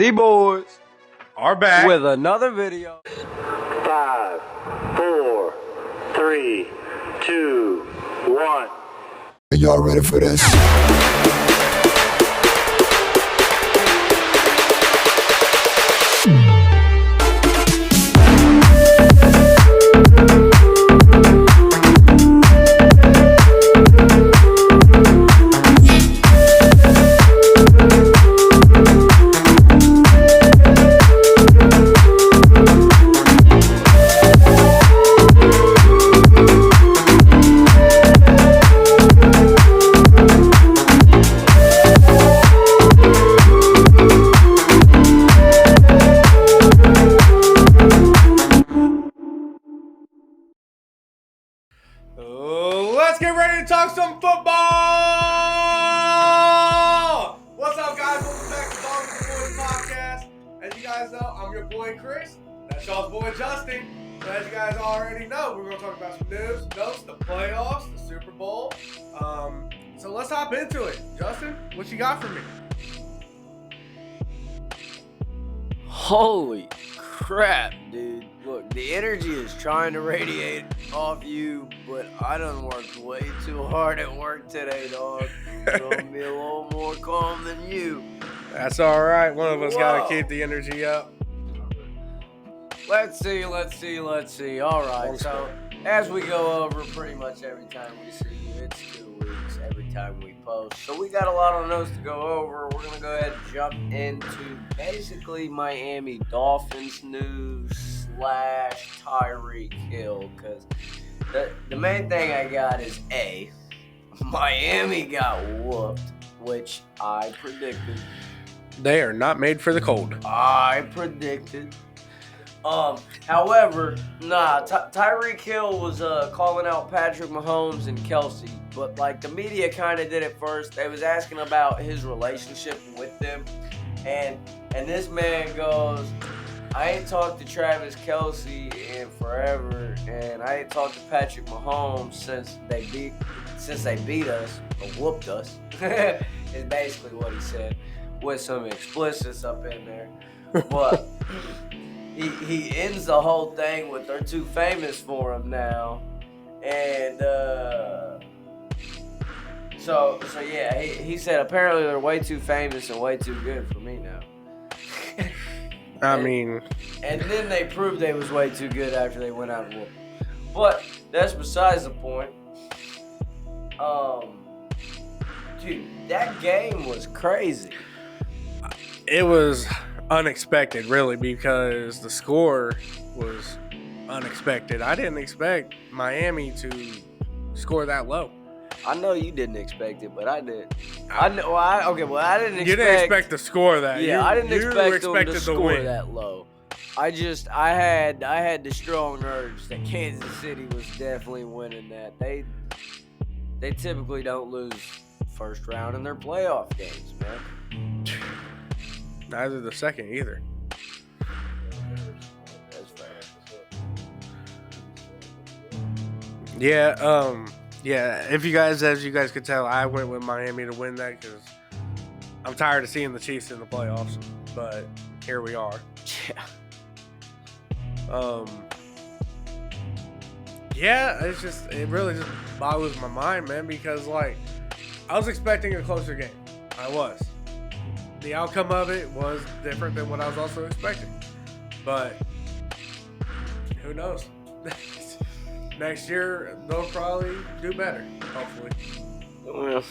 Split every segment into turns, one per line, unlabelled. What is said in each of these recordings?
The boys
are back
with another video.
5, 4, 3, 2, 1.
Are y'all ready for this?
Let's get ready to talk some football! What's up, guys? Welcome back to Dog with the Boys podcast. As you guys know, I'm your boy Chris. That's y'all's boy Justin. So as you guys already know, we're going to talk about some news, notes, the playoffs, the Super Bowl. So let's hop into it. Justin, what you got for me?
Holy crap, dude. Look, the energy is trying to radiate off you, but I done worked way too hard at work today, dog. So I'm be a little more calm than you.
That's all right. One of us got
Whoa.
to keep the energy up.
Let's see. All right, so as we go over pretty much every time we see you, it's 2 weeks every time we post. So we got a lot of notes to go over. We're going to go ahead and jump into basically Miami Dolphins news / Tyreek Hill, because the main thing I got is Miami got whooped, which I predicted.
They are not made for the cold.
However, Tyreek Hill was calling out Patrick Mahomes and Kelsey, but like the media kind of did it first. They was asking about his relationship with them, and this man goes, I ain't talked to Travis Kelsey in forever, and I ain't talked to Patrick Mahomes since they beat us or whooped us. Is basically what he said, with some explicits up in there, but. He ends the whole thing with they're too famous for him now, and so yeah, he said apparently they're way too famous and way too good for me now. And then they proved they was way too good after they went out and whooped. But that's besides the point. Dude, that game was crazy.
It was unexpected, really, because the score was unexpected. I didn't expect Miami to score that low.
I know you didn't expect it, but I did. I didn't expect.
You didn't expect the score that.
Yeah, I didn't expect them to
the
score
win.
that low. I had the strong urge that Kansas City was definitely winning that. They typically don't lose first round in their playoff games, man.
Neither the second either.
That's fair.
Yeah, as you guys could tell, I went with Miami to win that because I'm tired of seeing the Chiefs in the playoffs, but here we are.
Yeah.
It really just boggles my mind, man, because like I was expecting a closer game. I was. The outcome of it was different than what I was also expecting. But who knows? Next year, they'll probably do better, hopefully.
Well,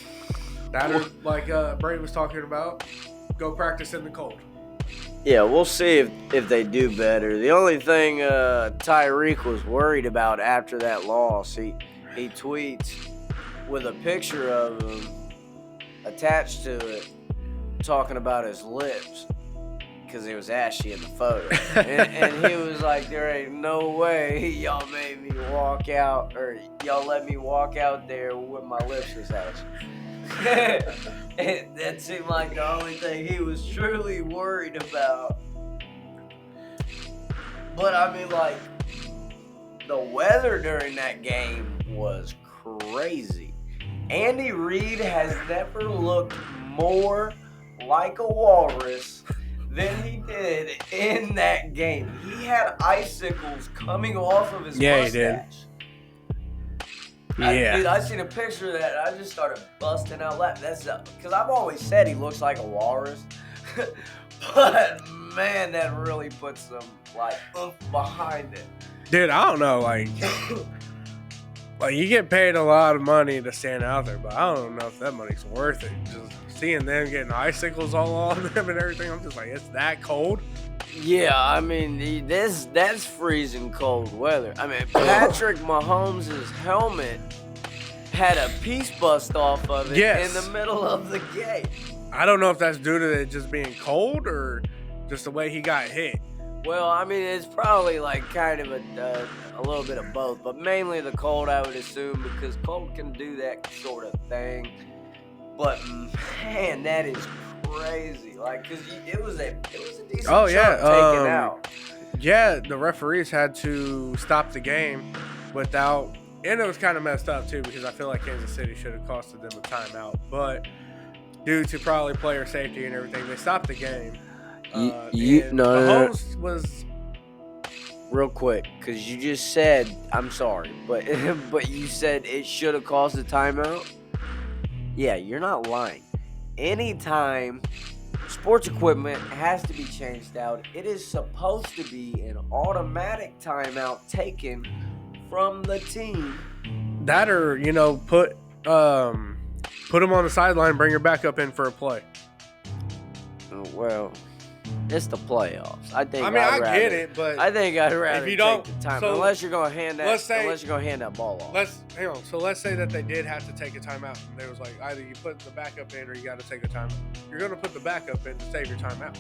That or, like Brady was talking about, go practice in the cold.
yeah, we'll see if they do better. The only thing Tyreek was worried about after that loss, he tweets with a picture of him attached to it, talking about his lips because he was ashy in the photo, and he was like, "There ain't no way y'all made me walk out, or y'all let me walk out there with my lips was ashy." And that seemed like the only thing he was truly worried about. But I mean, like, the weather during that game was crazy. Andy Reid has never looked more like a walrus than he did in that game. He had icicles coming off of his
Yeah,
mustache.
he did.
Dude,
Yeah.
I seen a picture of that. And I just started busting out laughing. That's because I've always said he looks like a walrus, but man, that really puts some like oomph behind it.
Dude, I don't know. Like you get paid a lot of money to stand out there, but I don't know if that money's worth it. Just seeing them getting icicles all on them and everything, I'm just like, it's that cold?
Yeah, I mean, that's freezing cold weather. I mean, Patrick Mahomes' helmet had a piece bust off of it
Yes.
in the middle of the game.
I don't know if that's due to it just being cold or just the way he got hit.
Well, I mean, it's probably like kind of a little bit of both, but mainly the cold, I would assume, because cold can do that sort of thing. But man, that is crazy. Like, cause it was a decent chunk taken out.
Yeah, the referees had to stop the game without, and it was kind of messed up too because I feel like Kansas City should have costed them a timeout, but due to probably player safety and everything, they stopped the game. And Mahomes was
real quick, because you just said, I'm sorry, but but you said it should have caused a timeout. Yeah, you're not lying. Anytime sports equipment has to be changed out, it is supposed to be an automatic timeout taken from the team.
that, or put him on the sideline, bring your backup in for a play.
Oh, well, it's the playoffs. I think.
I mean, I get it, but
I think I'd rather
you
take
don't-
the time,
so
unless you're gonna hand that.
let's say-
unless you're gonna hand that ball off.
hang on. So let's say that they did have to take a timeout, and they was like, either you put the backup in or you got to take a timeout. You're gonna put the backup in to save your timeout.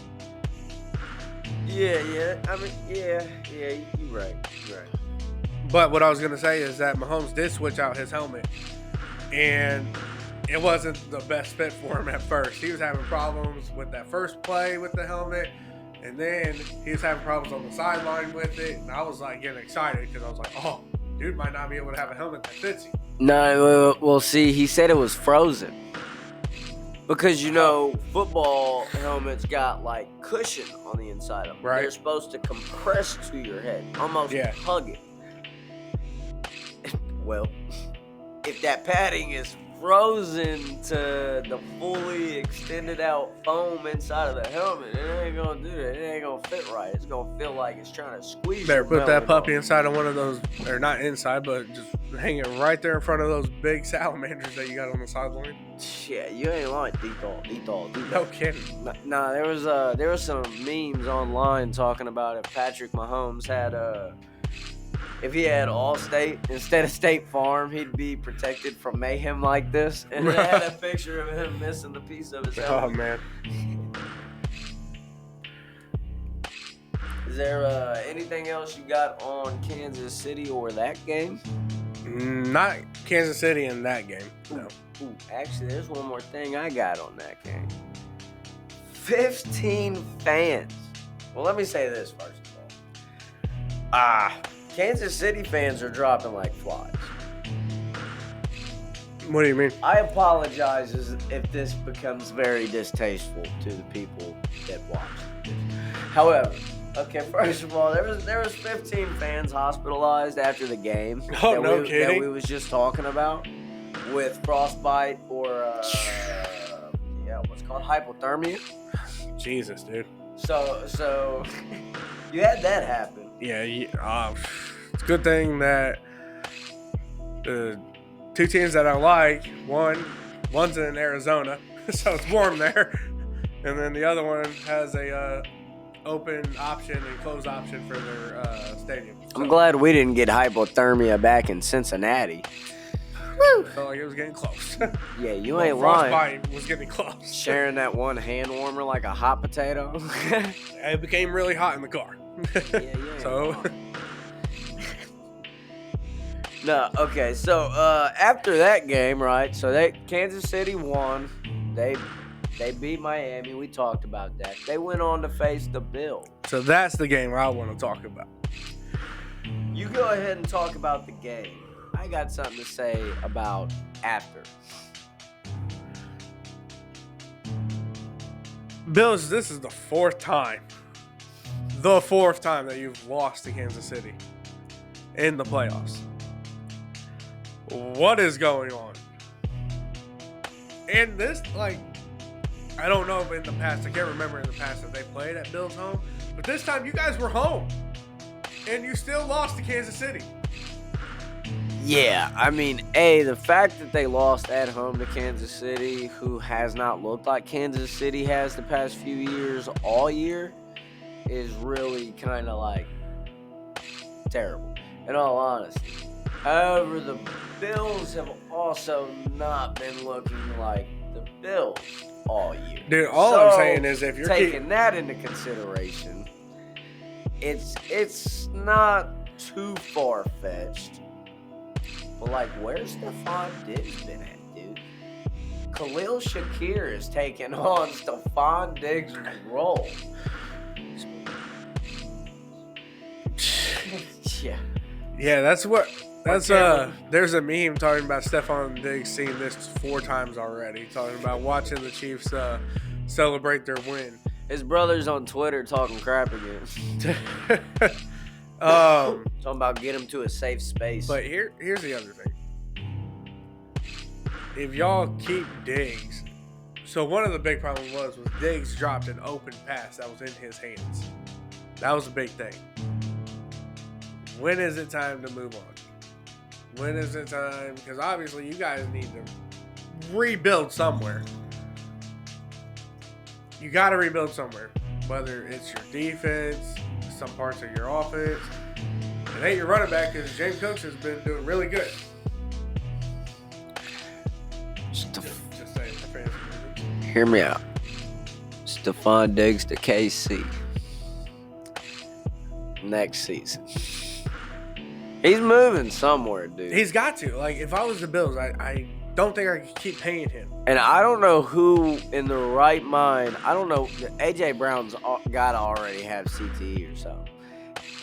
Yeah. I mean, yeah. You're right.
But what I was gonna say is that Mahomes did switch out his helmet, and it wasn't the best fit for him at first. He was having problems with that first play with the helmet, and then he was having problems on the sideline with it. And I was like getting excited because I was like, oh, dude might not be able to have a helmet that fits him.
No, well, see, he said it was frozen. Because, football helmets got, like, cushion on the inside of them.
Right.
They're supposed to compress to your head, almost hug it. Well, if that padding is frozen to the fully extended out foam inside of the helmet, it ain't gonna do that. It ain't gonna fit right. It's gonna feel like it's trying to squeeze
Better
your
put that
melon
puppy
off.
inside of one of those, or not inside, but just hang it right there in front of those big salamanders that you got on the sideline.
Yeah, you ain't lying. Detail.
No kidding.
Nah, there was some memes online talking about if Patrick Mahomes had if he had Allstate instead of State Farm, he'd be protected from mayhem like this. And it had a picture of him missing the piece of his
Oh
helmet.
man.
Is there anything else you got on Kansas City or that game?
Not Kansas City in that game. No.
Ooh, actually, there's one more thing I got on that game. 15 fans. Well, let me say this first of all. Kansas City fans are dropping like flies.
What do you mean?
I apologize if this becomes very distasteful to the people that watch this. However, okay, first of all, there was 15 fans hospitalized after the game.
Oh, no
that
kidding.
we was just talking about with frostbite or what's called hypothermia.
Jesus, dude.
So you had that happen.
Yeah, it's a good thing that the two teams that I like, one's in Arizona, so it's warm there, and then the other one has a open option and closed option for their stadium. So
I'm glad we didn't get hypothermia back in Cincinnati.
I felt like it was getting close.
Yeah, you
Well,
ain't lying.
frostbite was getting close.
Sharing that one hand warmer like a hot potato.
It became really hot in the car.
Yeah, you ain't
So
lying. No, okay. So after that game, right? So Kansas City won. They beat Miami. We talked about that. They went on to face the Bills.
So that's the game I want to talk about.
You go ahead and talk about the game. I got something to say about after.
Bills, this is the fourth time that you've lost to Kansas City in the playoffs. What is going on? And this, like, I don't know if in the past, I can't remember in the past that they played at Bills home, but this time you guys were home and you still lost to Kansas City.
Yeah, I mean, the fact that they lost at home to Kansas City, who has not looked like Kansas City has the past few years, all year, is really kind of like terrible, in all honesty. However, the Bills have also not been looking like the Bills all year.
Dude, all I'm saying is if you're
taking that into consideration, it's not too far-fetched. But, like, where's Stephon Diggs been at, dude? Khalil Shakir is taking on Stephon Diggs' role.
Yeah, that's there's a meme talking about Stephon Diggs seeing this 4 times already, talking about watching the Chiefs celebrate their win.
His brother's on Twitter talking crap again.
Talking
about get him to a safe space.
But here's the other thing. If y'all keep Diggs, so one of the big problems was Diggs dropped an open pass that was in his hands. That was a big thing. When is it time to move on? When is it time? Because obviously you guys need to rebuild somewhere. You got to rebuild somewhere. Whether it's your defense, some parts of your offense. It ain't your running back because James Cooks has been doing really good. Just saying for fantasy reasons.
Hear me out. Stephon Diggs to KC next season. He's moving somewhere, dude.
He's got to. Like, if I was the Bills, I don't think I could keep paying him.
And I don't know who in the right mind. I don't know. A.J. Brown's got to already have CTE or something.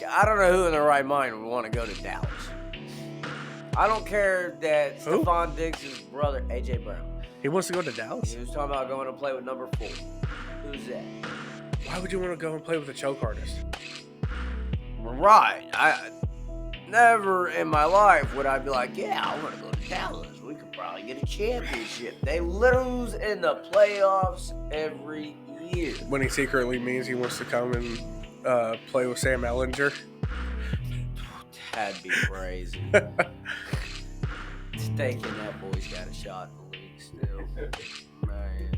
I don't know who in the right mind would want to go to Dallas. I don't care that
Who?
Stephon Diggs' brother, A.J. Brown.
He wants to go to Dallas?
He was talking about going to play with number 4. Who's that?
Why would you want to go and play with a choke artist?
Right. I never in my life would I be like, yeah, I want to go to Dallas. We could probably get a championship. They lose in the playoffs every year.
When he secretly means he wants to come and play with Sam Ellinger.
That'd be crazy. Thinking that boy's got a shot in the league still. Man.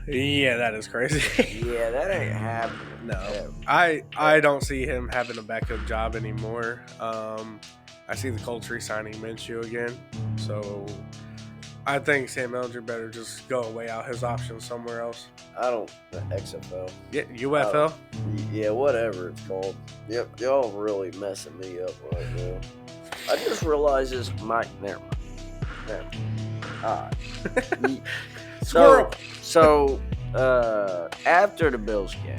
Yeah, that is crazy.
Yeah, that ain't happening.
No. I don't see him having a backup job anymore. I see the Colts re-signing Minshew again. So I think Sam Ellinger better just go away out his options somewhere else.
The XFL.
Yeah, UFL?
Yeah, whatever it's called. Yep, y'all really messing me up right now. I just realized this might. Never mind. Alright.
Squirrel!
So, after the Bills game.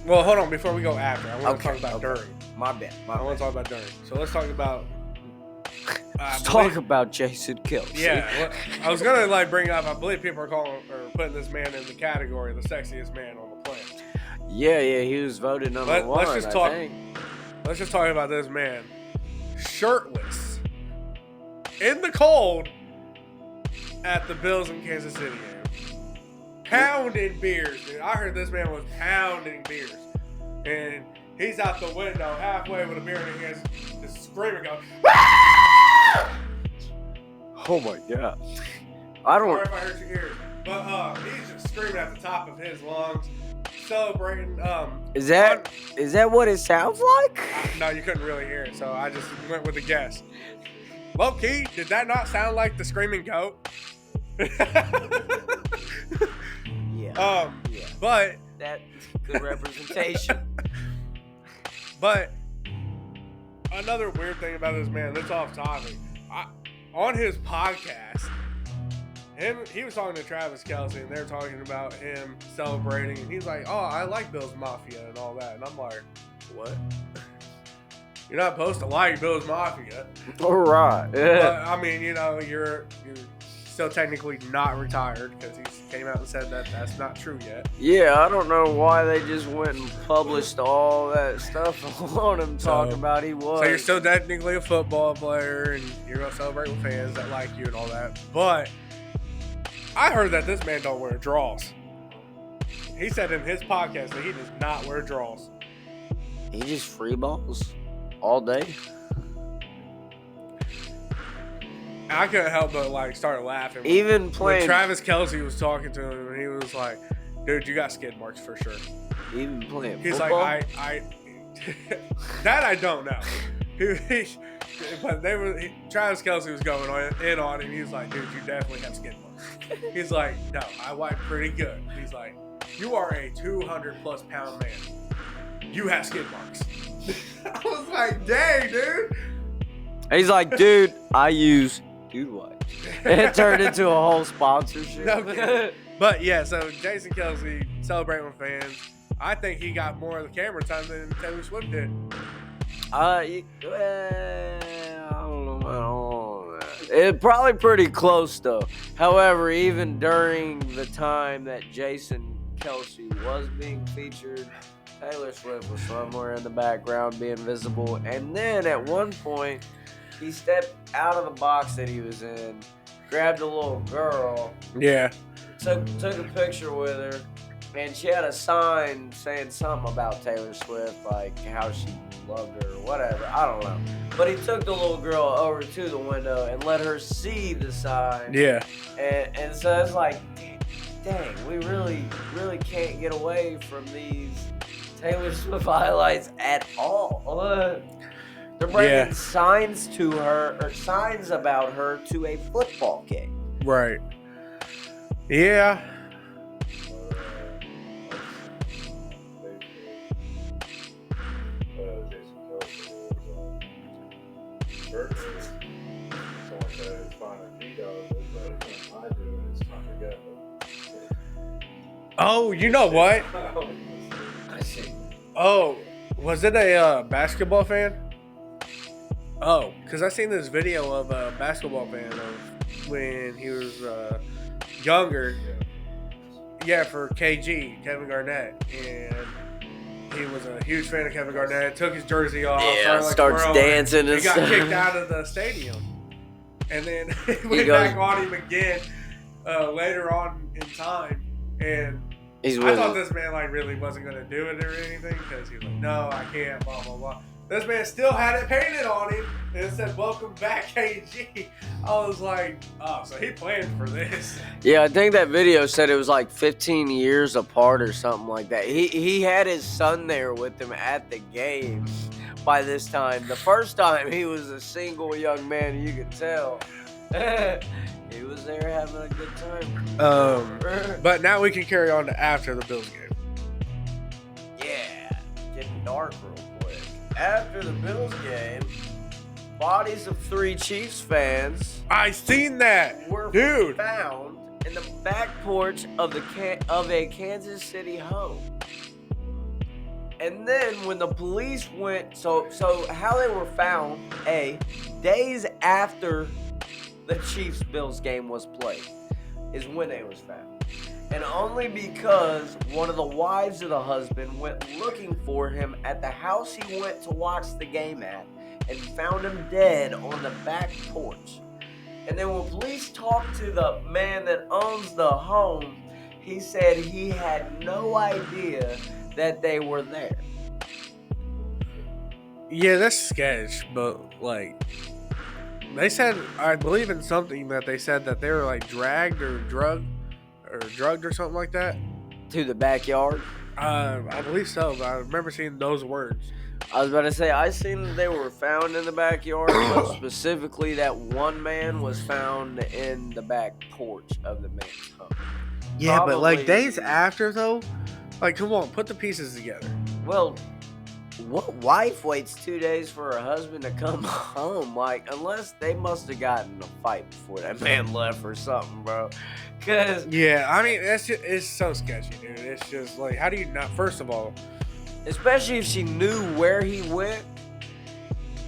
Well, hold on. Before we go after, I want to talk about during.
My bad.
I want to talk about during. So let's talk about.
Let's talk about Jason Kelce.
Yeah, well, I was gonna bring up. I believe people are calling or putting this man in the category of the sexiest man on the planet.
Yeah, he was voted number 1.
Let's just talk.
I think.
Let's just talk about this man, shirtless, in the cold, at the Bills and Kansas City game, pounding beers. Dude, I heard this man was pounding beers, and he's out the window halfway with a beer in his hands, just screaming, going,
Oh my God. I don't.
Sorry if I hurt your ears, but he's just screaming at the top of his lungs, celebrating.
Is that what it sounds like?
No, you couldn't really hear it, so I just went with a guess. Low key, did that not sound like the screaming goat?
Yeah.
But
That good representation.
But another weird thing about this man, that's off topic. On his podcast, he was talking to Travis Kelce, and they're talking about him celebrating, and he's like, "Oh, I like Bills Mafia and all that," and I'm like, "What? You're not supposed to like Bills Mafia."
All right.
But, I mean, you're still technically not retired because he came out and said that that's not true yet.
Yeah, I don't know why they just went and published all that stuff on him talking about he was.
So you're still technically a football player and you're going to celebrate with fans that like you and all that. But I heard that this man don't wear draws. He said in his podcast that he does not wear draws.
He just free balls all day.
I couldn't help but like start laughing.
Even playing.
When Travis Kelce was talking to him, and he was like, "Dude, you got skid marks for sure."
Even playing
He's
football.
like, I that I don't know. But Travis Kelce was going in on him. He was like, "Dude, you definitely have skid marks." He's like, "No, I wipe pretty good." He's like, "You are a 200+ pound man. You have skid marks." I was like, "Dang, dude."
He's like, dude, I use dude wipes. It turned into a whole sponsorship.
Okay. But yeah, so Jason Kelce celebrating with fans. I think he got more of the camera time than Taylor Swift did.
I don't know about all that. It's probably pretty close though. However, even during the time that Jason Kelce was being featured, Taylor Swift was somewhere in the background being visible. And then at one point, he stepped out of the box that he was in, grabbed a little girl,
Yeah.
took a picture with her, and she had a sign saying something about Taylor Swift, like how she loved her or whatever. I don't know. But he took the little girl over to the window and let her see the sign.
Yeah.
And so it's like, dang, we really can't get away from these Taylor Swift highlights at all. They're bringing signs to her, or signs about her to a football game.
Right. Yeah. Oh, you know what?
I see.
Oh, was it a basketball fan? Oh, because I seen this video of a basketball fan of when he was younger. Yeah, for KG, Kevin Garnett. And he was a huge fan of Kevin Garnett. Took his jersey off.
Yeah, starts dancing and
he got
stuff.
kicked out of the stadium. And then he went
goes-
back on him again later on in time. And
He's
I
with
thought
him.
this man like really wasn't gonna do it or anything because he was like, "No, I can't." Blah blah blah. This man still had it painted on him and it said "Welcome back, KG." I was like, "Oh, so he planned for this."
Yeah, I think that video said it was like 15 years apart or something like that. He had his son there with him at the game by this time. The first time he was a single young man, you could tell. He was there having a good time.
But now we can carry on to after the Bills game.
Yeah, getting dark real quick. After the Bills game, bodies of 3 Chiefs fans
I seen that,
were
dude.
found in the back porch of a Kansas City home. And then when the police went, so how they were found, days after the Chiefs-Bills game was played, is when they was found. And only because one of the wives of the husband went looking for him at the house he went to watch the game at and found him dead on the back porch. And then when police talked to the man that owns the home, he said he had no idea that they were there.
Yeah, that's sketch, but like they said, I believe in something that they said that they were like dragged or drugged or something like that.
To the backyard?
I believe so, but I remember seeing those words.
I was about to say, I seen that they were found in the backyard, but specifically that one man was found in the back porch of the man's home.
Yeah, but like
Probably-
days after though, like come on, put the pieces together.
Well, what wife waits 2 days for her husband to come home? Like, unless they must have gotten in a fight before that man left or something, bro. Cause
Yeah, I mean it's so sketchy, dude. It's just like, how do you not? First of all,
especially if she knew where he went.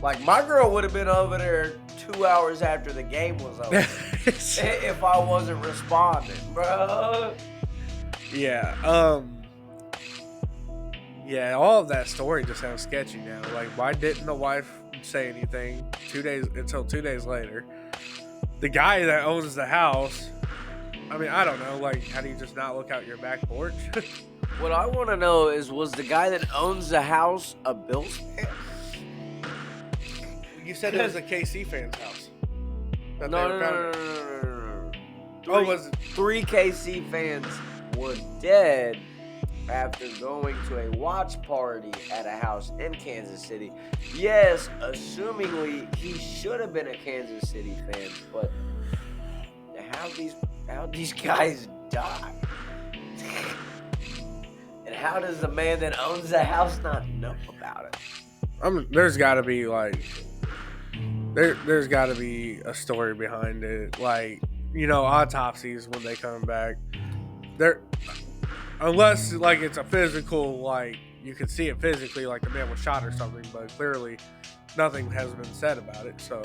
Like, my girl would have been over there 2 hours after the game was over. if I wasn't responding, bro.
Yeah. Yeah, all of that story just sounds sketchy now. Like, why didn't the wife say anything until 2 days later? The guy that owns the house, I mean, I don't know. Like, how do you just not look out your back porch?
What I want to know is, was the guy that owns the house a Bills fan?
You said it was a KC fan's house. That they
No,
were
no, no,
pounding.
no, no, no, no, no.
Oh, was it?
3 KC fans were dead after going to a watch party at a house in Kansas City. Yes, assumingly he should have been a Kansas City fan, but how these guys die? And how does the man that owns the house not know about it?
There's got to be like, there's got to be a story behind it. Like, you know, autopsies when they come back, unless like it's a physical, like you can see it physically, like the man was shot or something. But clearly, nothing has been said about it. So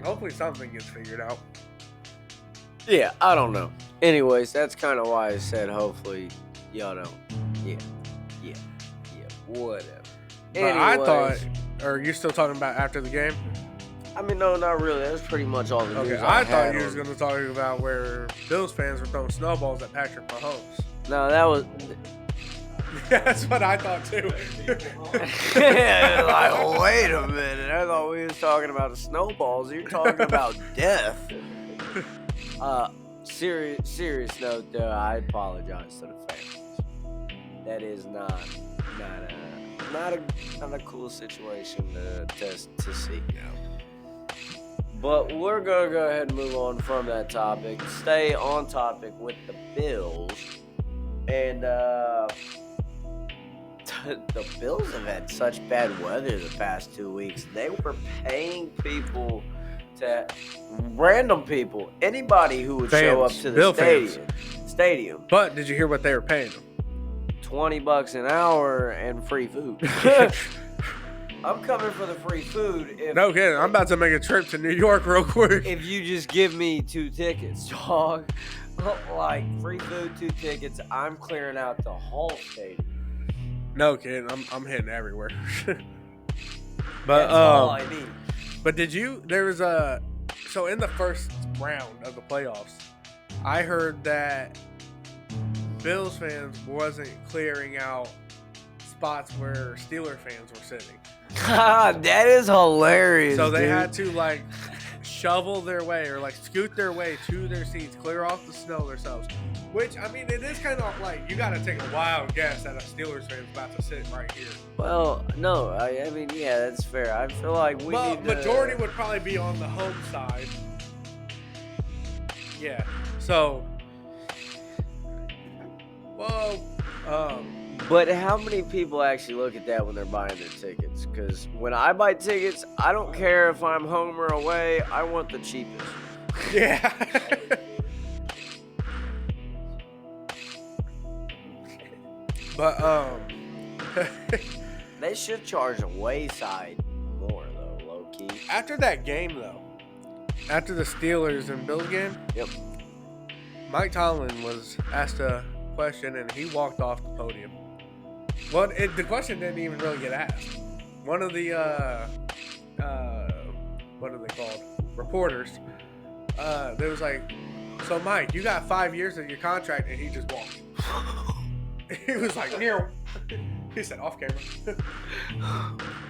hopefully something gets figured out.
Yeah, I don't know. Anyways, that's kind of why I said hopefully y'all don't. Yeah, whatever.
But I
Anyways,
thought, or you still talking about after the game?
I mean, no, not really. That's pretty much all the news
Okay,
I
I thought
had
you
on
was going to talk about where Bills fans were throwing snowballs at Patrick Mahomes.
No, that was.
That's what I thought too.
Like, wait a minute. I thought we was talking about the snowballs. You're talking about death. Serious note, though. I apologize to the fans. That is not a cool situation to see. But we're gonna go ahead and move on from that topic. Stay on topic with the Bills, and the Bills have had such bad weather the past 2 weeks. They were paying people random people, anybody who would show up to the
Bill fans.
stadium.
But did you hear what they were paying them?
$20 an hour and free food. I'm coming for the free food.
No kidding. I'm about to make a trip to New York real quick.
If you just give me 2 tickets, dog. Like, free food, 2 tickets, I'm clearing out the whole stadium.
No kidding. I'm hitting everywhere. But
That's all I need.
But so in the first round of the playoffs, I heard that Bills fans wasn't clearing out spots where Steeler fans were sitting.
That is hilarious.
So they
dude.
had to like shovel their way or like scoot their way to their seats, clear off the snow themselves. Which, I mean, it is kind of like you got to take a wild guess that a Steelers fan's about to sit right here.
Well, no, I mean, yeah, that's fair. I feel like we
Well,
need to...
majority would probably be on the home side. Yeah. So, well,
But how many people actually look at that when they're buying their tickets? Because when I buy tickets, I don't care if I'm home or away. I want the cheapest.
yeah. But
They should charge a wayside more, though, low key.
after that game, though, after the Steelers and Bills game,
Yep.
Mike Tomlin was asked a question and he walked off the podium. Well, the question didn't even really get asked. One of the what are they called? Reporters. They was like, "So Mike, you got 5 years of your contract," and he just walked. He was like, "Near." He said off camera.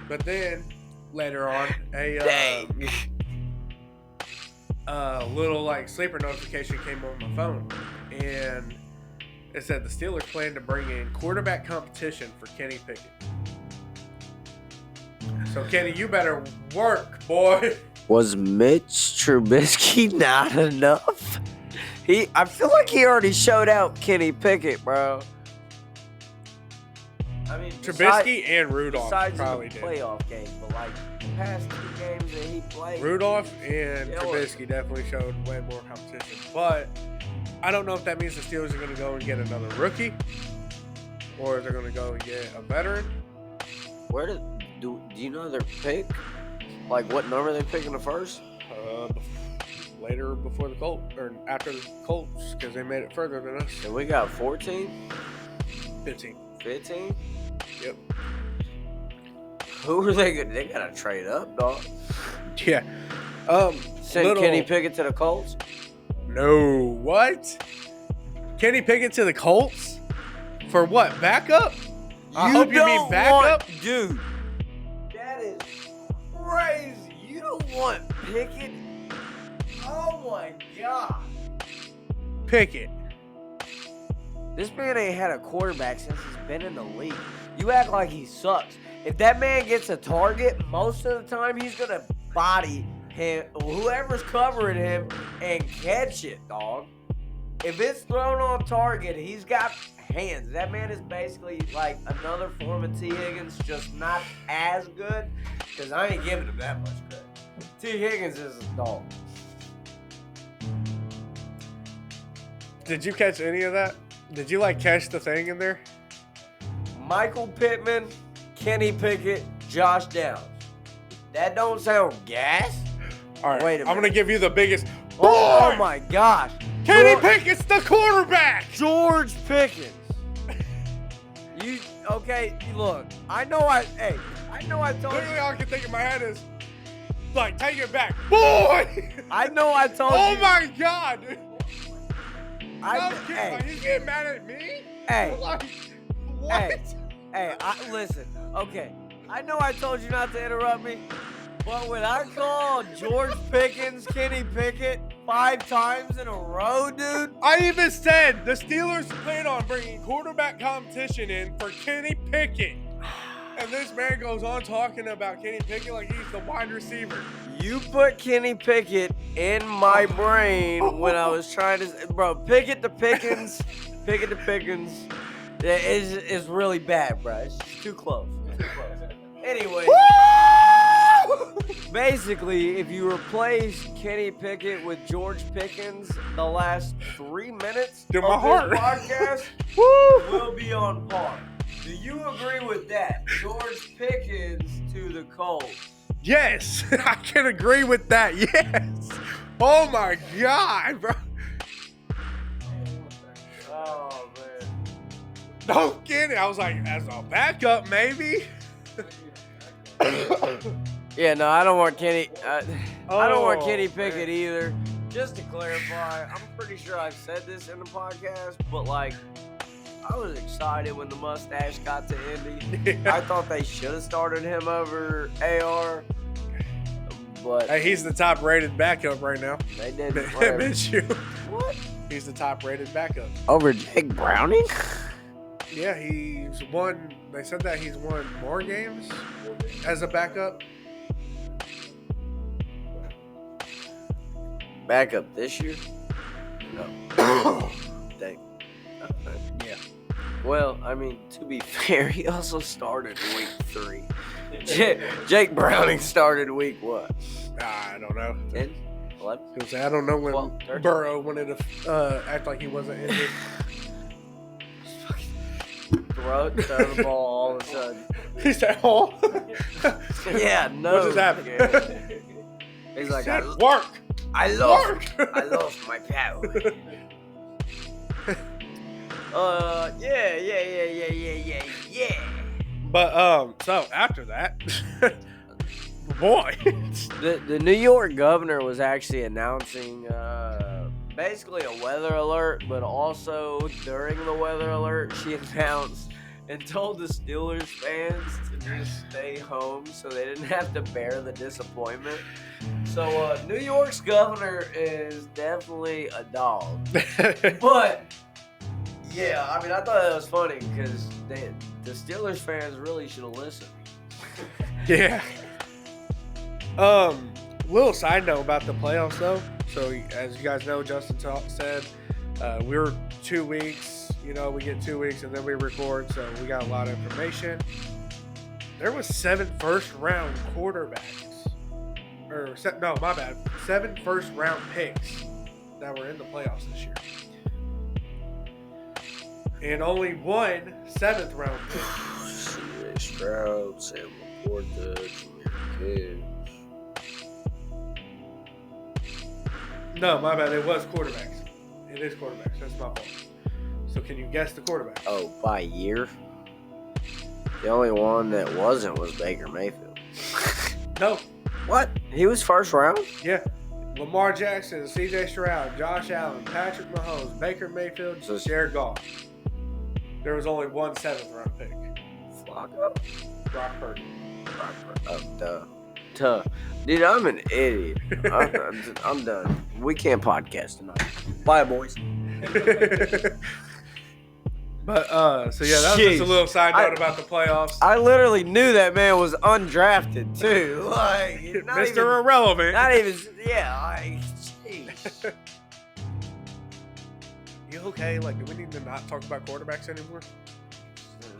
But then later on,
Dang.
little like sleeper notification came on my phone, and it said the Steelers plan to bring in quarterback competition for Kenny Pickett. So Kenny, you better work, boy.
Was Mitch Trubisky not enough? I feel like he already showed out Kenny Pickett, bro. I mean,
Trubisky and Rudolph
besides
probably
in the
did.
playoff game, but like the past 2 games that he played,
Rudolph and
Yeah,
Trubisky definitely showed way more competition. But I don't know if that means the Steelers are going to go and get another rookie, or they're going to go and get a veteran.
Where do you know their pick? Like what number they pick in the first?
later before the Colts, or after the Colts, because they made it further than us.
And we got 14,
15.
15.
Yep.
Who are they going to? They got to trade up, dog.
Yeah.
Send Kenny Pickett to the Colts?
No. What? Kenny Pickett to the Colts? For what? Backup? I hope you mean backup?
Dude, that is crazy. You don't want Pickett? Oh my God.
Pickett.
This man ain't had a quarterback since he's been in the league. You act like he sucks. If that man gets a target, most of the time he's going to body him, whoever's covering him, and catch it, dog. If it's thrown on target, he's got hands. That man is basically like another form of T. Higgins, just not as good, because I ain't giving him that much credit. T. Higgins is a dog.
Did you catch any of that? Did you catch the thing in there?
Michael Pittman, Kenny Pickett, Josh Downs. That don't sound gas?
All right,
Wait a minute.
I'm going to give you the biggest.
Oh
Boy!
my gosh.
Kenny Pickett's the quarterback!
George Pickens. Look, I know I told
Literally,
you.
all I can think in my head is, take it back. Boy!
I know I told
Oh
you.
my God, dude.
I,
No kidding, he's getting mad at me?
Hey.
What?
Listen, okay. I know I told you not to interrupt me, but when I called George Pickens, Kenny Pickett 5 times in a row, dude.
I even said the Steelers plan on bringing quarterback competition in for Kenny Pickett. And this man goes on talking about Kenny Pickett like he's the wide receiver.
You put Kenny Pickett in my brain when I was trying to, bro. Pickett to Pickens, Pickett to Pickens. Is really bad, bro. It's just too close. Too close. Anyway, basically, if you replace Kenny Pickett with George Pickens, the last 3 minutes
Dude,
of
my heart.
this podcast will be on par. Do you agree with that? George Pickens to the Colts.
Yes, I can agree with that. Yes. Oh my God, bro.
Oh man.
No kidding. I was like, as a backup, maybe.
Yeah, no, I don't want Kenny. I don't want
Oh,
Kenny Pickett
man.
either. Just to clarify, I'm pretty sure I've said this in the podcast, but I was excited when the mustache got to Indy.
Yeah.
I thought they should have started him over AR, but
Hey, he's the top rated backup right now.
they didn't. Whatever.
Minshew.
What?
He's the top rated backup.
Over Jake Browning?
Yeah, he's won. They said that he's won more games as a backup.
Backup this year? No. Dang.
Yeah.
Well, I mean, to be fair, he also started week 3. Jake Browning started week what?
I don't know.
10? 11?
I don't know when
12, 13?
Burrow wanted to act like he wasn't injured.
Throw the ball all of a sudden.
He said, "Oh,
Yeah, no.
what just happened?"
He's
He
like,
said, "Work,
I lost
work."
I lost my power. Yeah.
But so after that, boy,
The New York governor was actually announcing basically a weather alert, but also during the weather alert, she announced and told the Steelers fans to just stay home so they didn't have to bear the disappointment. So New York's governor is definitely a dog. But yeah, I mean, I thought that was funny because the Steelers fans really should have listened.
yeah. Little side note about the playoffs though. So as you guys know, Justin said we're 2 weeks. You know, we get 2 weeks and then we record, so we got a lot of information. There was 7 first-round quarterbacks, my bad, 7 first-round picks that were in the playoffs this year, and only 1 7th-round pick.
C.J. Stroud, Sam Laporta, Jahmyr Gibbs.
No, my bad. It was quarterbacks. It is quarterbacks. That's my fault. So can you guess the quarterback?
Oh, by year? The only one that wasn't was Baker Mayfield.
No.
What? He was first round?
Yeah. Lamar Jackson, C.J. Stroud, Josh Allen, Patrick Mahomes, Baker Mayfield, Jared Goff. There was only one 7th round pick.
Flacco?
Brock Purdy.
Duh. Dude, I'm an idiot. I'm done. We can't podcast tonight. Bye, boys.
But, so yeah, that was just a little side note about the playoffs.
I literally knew that man was undrafted, too. Like,
Mr. Irrelevant.
Not even, yeah, like, jeez.
You okay? Like, do we need to not talk about quarterbacks anymore?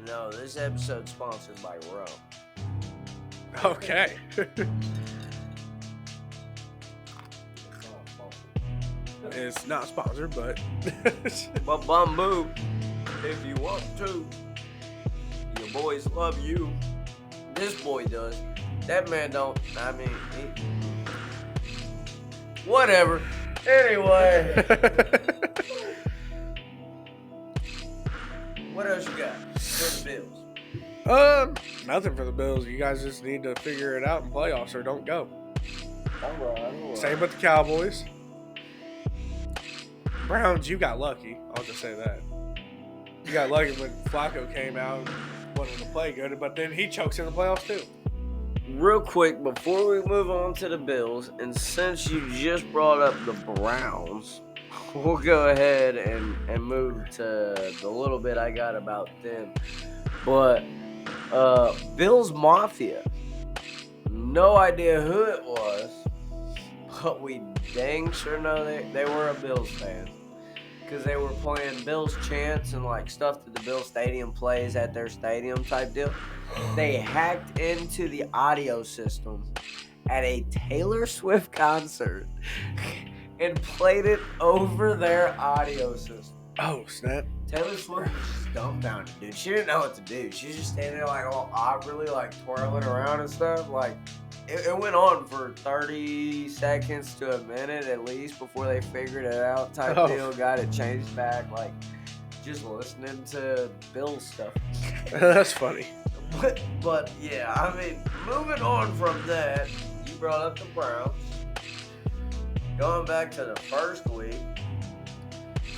No, this episode's sponsored by Rum.
Okay. It's not sponsored, but...
But Bamboo, if you want to, your boys love you. This boy does. That man don't. I mean, whatever. Anyway. What else you got for the Bills?
Nothing for the Bills. You guys just need to figure it out in playoffs or don't go.
All right.
Same with the Cowboys. Browns, you got lucky. I'll just say that. You got lucky when Flacco came out and wanted to play good, but then he chokes in the playoffs too.
Real quick, before we move on to the Bills, and since you just brought up the Browns, we'll go ahead and move to the little bit I got about them. But Bills Mafia, no idea who it was, but we dang sure know they were a Bills fan. Because they were playing Bills chants and like stuff that the Bills Stadium plays at their stadium type deal. They hacked into the audio system at a Taylor Swift concert and played it over their audio system.
Oh, snap.
Taylor Swift was just dumbfounded, dude. She didn't know what to do. She's just standing there like all awkwardly, like twirling around and stuff. Like, it went on for 30 seconds to a minute at least before they figured it out type deal. Got it changed back, like, just listening to Bill's stuff.
That's funny.
But yeah, I mean, moving on from that, you brought up the Browns. Going back to the first week,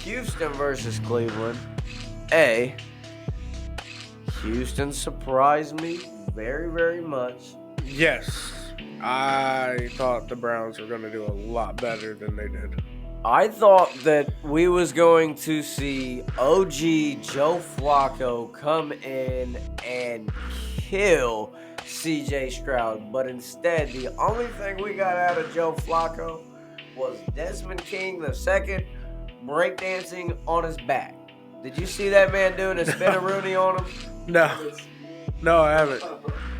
Houston versus Cleveland. Houston surprised me very, very much.
Yes. I thought the Browns were going to do a lot better than they did.
I thought that we was going to see OG Joe Flacco come in and kill CJ Stroud, but instead the only thing we got out of Joe Flacco was Desmond King II breakdancing on his back. Did you see that man doing a spin-a-rooney on him?
No, I haven't.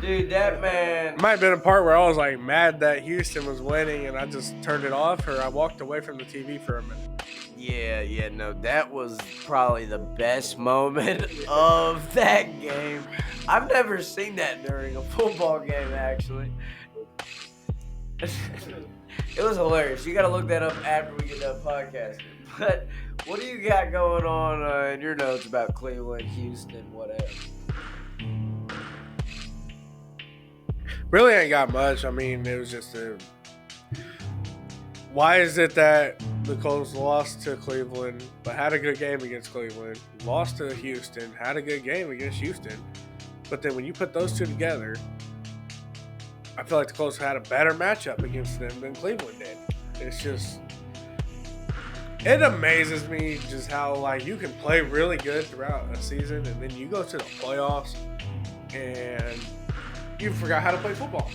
Dude, that man...
Might have been a part where I was like mad that Houston was winning and I just turned it off, or I walked away from the TV for a minute.
Yeah, no, that was probably the best moment of that game. I've never seen that during a football game, actually. It was hilarious. You got to look that up after we get done podcasting. But what do you got going on in your notes about Cleveland, Houston, whatever?
Really ain't got much. I mean, it was just a... Why is it that the Colts lost to Cleveland, but had a good game against Cleveland, lost to Houston, had a good game against Houston, but then when you put those two together, I feel like the Colts had a better matchup against them than Cleveland did. It's just... It amazes me just how, like, you can play really good throughout a season, and then you go to the playoffs, and you forgot how to play football.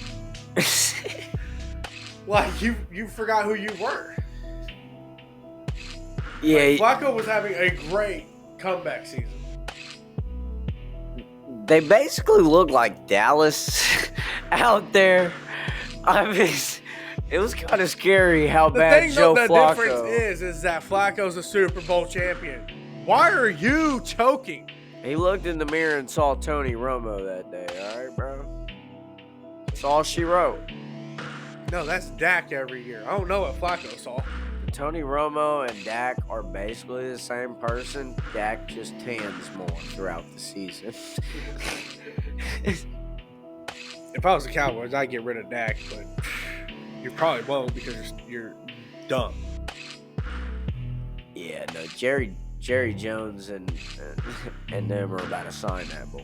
Like, you forgot who you were.
Yeah.
Like, Flacco was having a great comeback season.
They basically look like Dallas out there. I mean, it was kind of scary how bad Joe Flacco...
The difference is that Flacco's a Super Bowl champion. Why are you choking?
He looked in the mirror and saw Tony Romo that day, all right, bro? That's all she wrote.
No, that's Dak every year. I don't know what Flacco saw.
Tony Romo and Dak are basically the same person. Dak just tans more throughout the season.
If I was the Cowboys, I'd get rid of Dak, but you probably won't because you're dumb.
Yeah, no, Jerry Jones and them are about to sign that boy.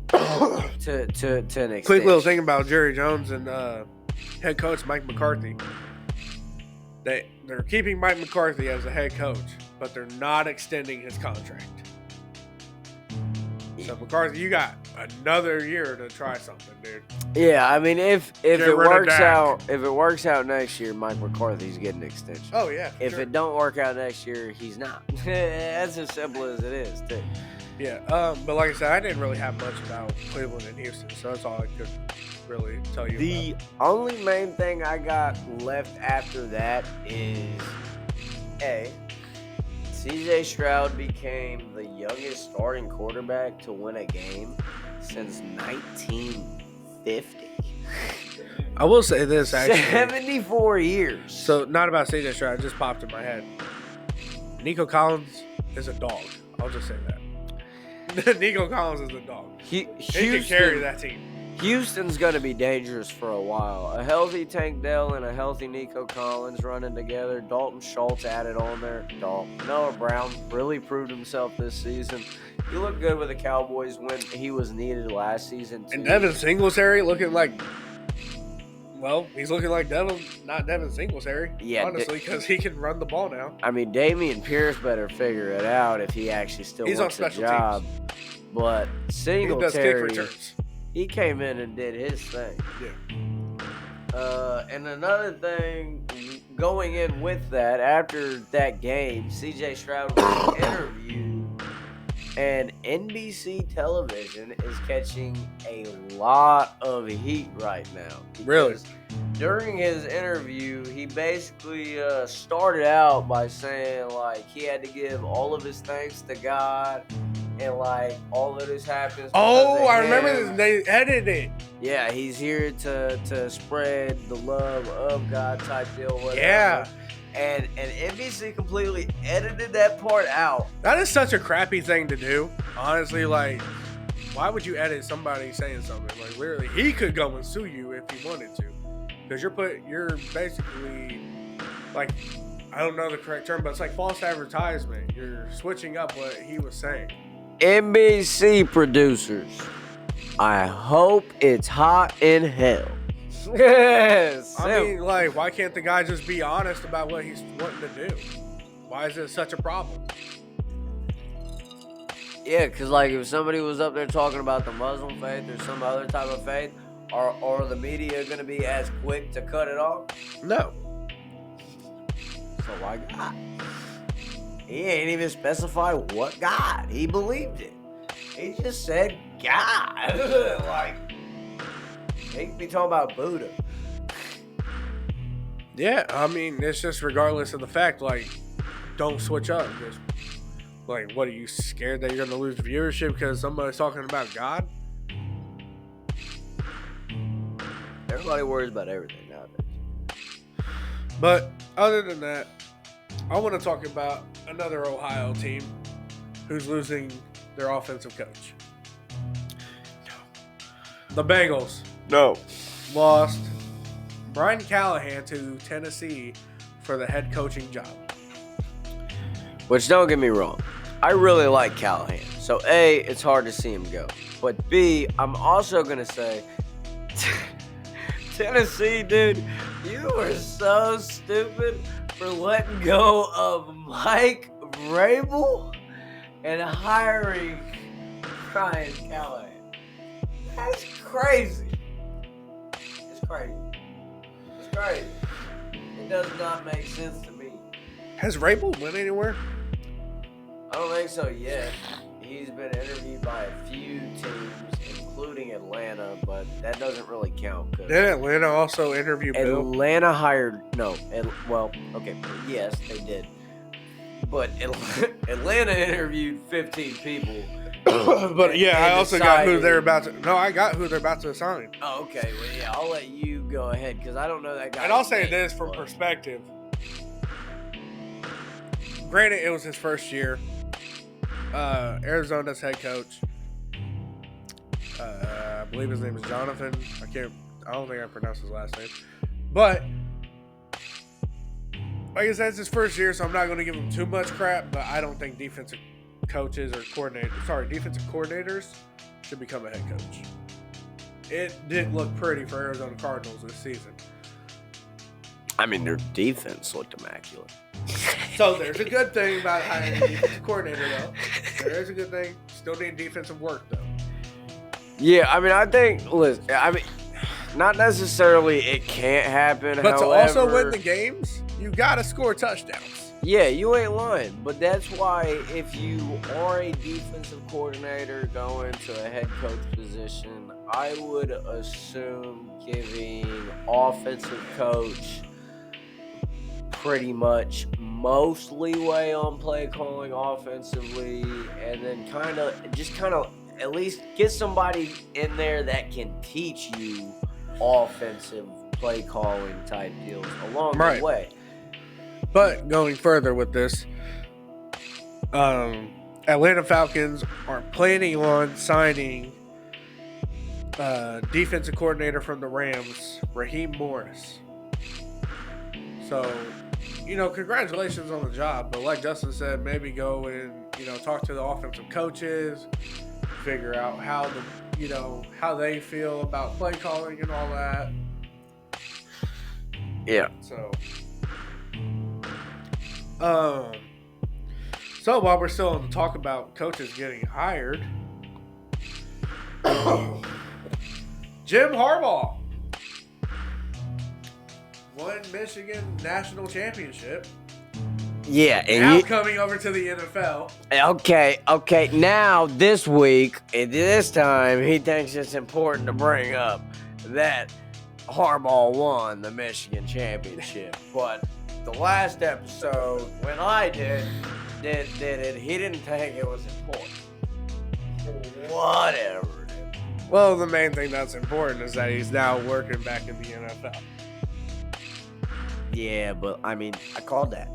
to an extent.
Quick little thing about Jerry Jones and head coach Mike McCarthy. They're keeping Mike McCarthy as the head coach, but they're not extending his contract. So McCarthy, you got another year to try something, dude.
Yeah, I mean, if it
rid of
works
Dak.
if it works out next year, Mike McCarthy's getting an extension.
Oh yeah.
If
sure.
it don't work out next year, he's not. That's as simple as it is, too.
Yeah, but like I said, I didn't really have much about Cleveland and Houston, so that's all I could really tell you
The
about.
only main thing I got left after that is CJ Stroud became the youngest starting quarterback to win a game since 1950.
I will say this, actually.
74 years.
So, not about CJ Stroud, it just popped in my head. Nico Collins is a dog. I'll just say that. Nico Collins is a dog. He can carry that team.
Houston's going to be dangerous for a while. A healthy Tank Dell and a healthy Nico Collins running together. Dalton Schultz added on there. Noah Brown really proved himself this season. He looked good with the Cowboys when he was needed last season, too.
And Devin Singletary looking like, well, he's looking like not Devin Singletary,
Yeah,
honestly, because he can run the ball now.
I mean, Damian Pierce better figure it out if he actually still
He's on
wants a
special
job. But
He does kick
Singletary,
returns.
he came in and did his thing.
Yeah.
And another thing, going in with that, after that game, CJ Stroud was interviewed, and NBC television is catching a lot of heat right now.
Really?
Because during his interview, he basically started out by saying, like, he had to give all of his thanks to God, and, like, all of this happens because of
I remember
him.
this. They edited it.
Yeah, he's here to spread the love of God type deal. Whatever.
Yeah.
And NBC completely edited that part out.
That is such a crappy thing to do. Honestly, like, why would you edit somebody saying something? Like, literally, he could go and sue you if he wanted to. Because you're basically, like, I don't know the correct term, but it's like false advertisement. You're switching up what he was saying.
NBC producers, I hope it's hot in hell. Yes.
I mean, like, why can't the guy just be honest about what he's wanting to do? Why is it such a problem?
Yeah, because, like, if somebody was up there talking about the Muslim faith or some other type of faith, are the media going to be as quick to cut it off?
No.
So why God? He ain't even specify what God. He believed it. He just said God. Like, he could be talking about Buddha.
Yeah, I mean, it's just regardless of the fact, like, don't switch up. Just, like, what, are you scared that you're going to lose viewership because somebody's talking about God?
Everybody worries about everything nowadays.
But other than that, I want to talk about another Ohio team who's losing their offensive coach. The Bengals
No.
lost Brian Callahan to Tennessee for the head coaching job.
Which, don't get me wrong, I really like Callahan. So A, it's hard to see him go. But B, I'm also going to say, Tennessee, dude, you were so stupid for letting go of Mike Vrabel and hiring Brian Callahan. That's crazy. It's crazy. It's crazy. It does not make sense to me.
Has Rabel went anywhere?
I don't think so yet. He's been interviewed by a few teams, including Atlanta, but that doesn't really count.
Did Atlanta also interview Bill?
Atlanta hired yes, they did. But Atlanta interviewed 15 people.
But yeah, I
and
also got who
decided-
they're about to. No, I got who they're about to assign.
Oh, okay. Well, yeah, I'll let you go ahead because I don't know that guy.
And I'll say this from perspective: granted, it was his first year. Arizona's head coach. I believe his name is Jonathan. I don't think I pronounced his last name. But like I said, it's his first year, so I'm not going to give him too much crap. But I don't think defensive coordinators should become a head coach. It didn't look pretty for Arizona Cardinals this season.
I mean, their defense looked immaculate.
So there's a good thing about hiring a defensive coordinator, though. There is a good thing. Still need defensive work, though.
Yeah, I mean, not necessarily it can't happen.
But
however,
to also win the games, you got to score touchdowns.
Yeah, you ain't lying. But that's why if you are a defensive coordinator going to a head coach position, I would assume giving offensive coach pretty much most leeway on play calling offensively, and then kind of at least get somebody in there that can teach you offensive play calling type deals along the way.
But going further with this, Atlanta Falcons are planning on signing defensive coordinator from the Rams, Raheem Morris. So, congratulations on the job. But like Justin said, maybe go and, talk to the offensive coaches, figure out how they feel about play calling and all that.
Yeah.
So while we're still on the talk about coaches getting hired, Jim Harbaugh won Michigan national championship.
Yeah, and
now coming over to the NFL.
Okay. Now this week, and this time, he thinks it's important to bring up that Harbaugh won the Michigan championship. But the last episode, when I did it, he didn't think it was important. Whatever.
Well, the main thing that's important is that he's now working back in the NFL.
Yeah, but I mean, I called that.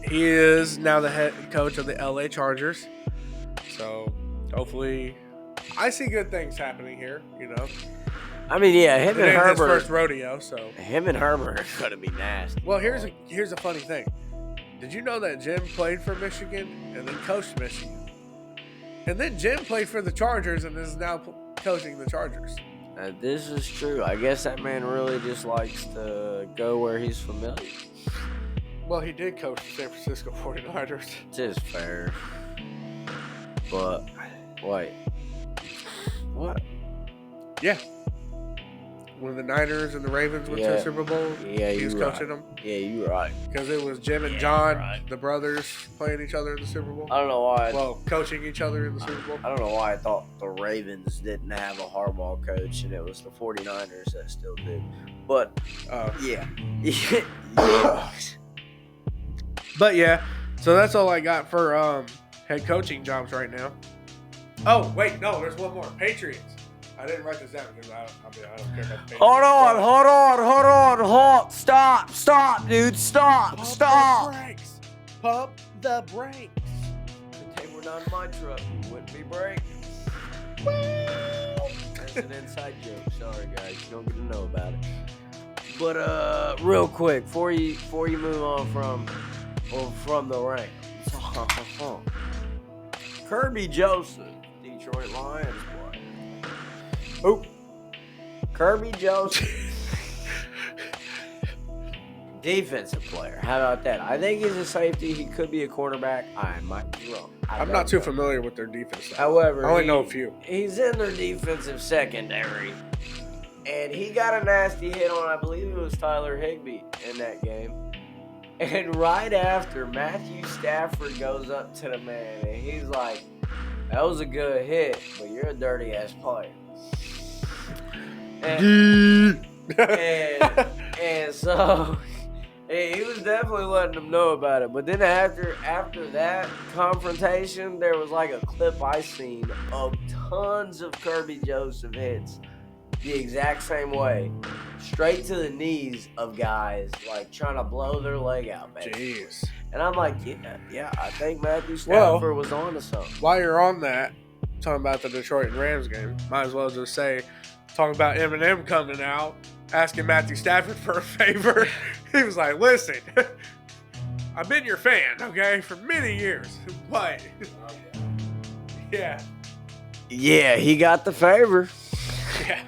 He is now the head coach of the LA Chargers. So, hopefully, I see good things happening here,
I mean, yeah, him and Herbert.
His first rodeo, so.
Him and Herbert are going to be nasty.
Well, here's a funny thing. Did you know that Jim played for Michigan and then coached Michigan? And then Jim played for the Chargers and is now coaching the Chargers.
This is true. I guess that man really just likes to go where he's familiar.
Well, he did coach the San Francisco 49ers.
It is fair. But, wait. What?
Yeah. When the Niners and the Ravens went to the Super Bowl, he was coaching them.
Yeah, you're right.
Because it was Jim and John, the brothers, playing each other in the Super Bowl.
I don't know why.
Coaching each other in the Super Bowl.
I don't know why I thought the Ravens didn't have a Harbaugh coach, and it was the 49ers that still do. But, yeah. Yeah.
But, yeah. So, that's all I got for head coaching jobs right now. Oh, wait. No, there's one more. Patriots. I didn't write this down because I don't care about the Patriots.
Hold on. Stop, dude. Stop.
Pump the brakes.
If they were not in my truck, you wouldn't be braking. That's an inside joke. Sorry, guys. You don't get to know about it. But real quick, before you move on from the Rams, Kirby Joseph, Detroit Lions player. Oh, Kirby Joseph, defensive player. How about that? I think he's a safety. He could be a quarterback. I might be wrong.
I'm not too familiar with their defense.
However,
I only know a few.
He's in their defensive secondary, and he got a nasty hit on, I believe it was Tyler Higbee in that game. And right after, Matthew Stafford goes up to the man, and he's like, "That was a good hit, but you're a dirty ass player." And so he was definitely letting them know about it. But then after that confrontation, there was like a clip I seen of tons of Kirby Joseph hits the exact same way, straight to the knees of guys, like trying to blow their leg out, basically.
Jeez.
And I'm like, yeah, I think Matthew Stafford was on to something.
While you're on that, talking about the Detroit and Rams game, might as well just say, talking about Eminem coming out, asking Matthew Stafford for a favor. He was like, listen, I've been your fan, okay, for many years, but yeah.
Yeah, he got the favor.
Yeah.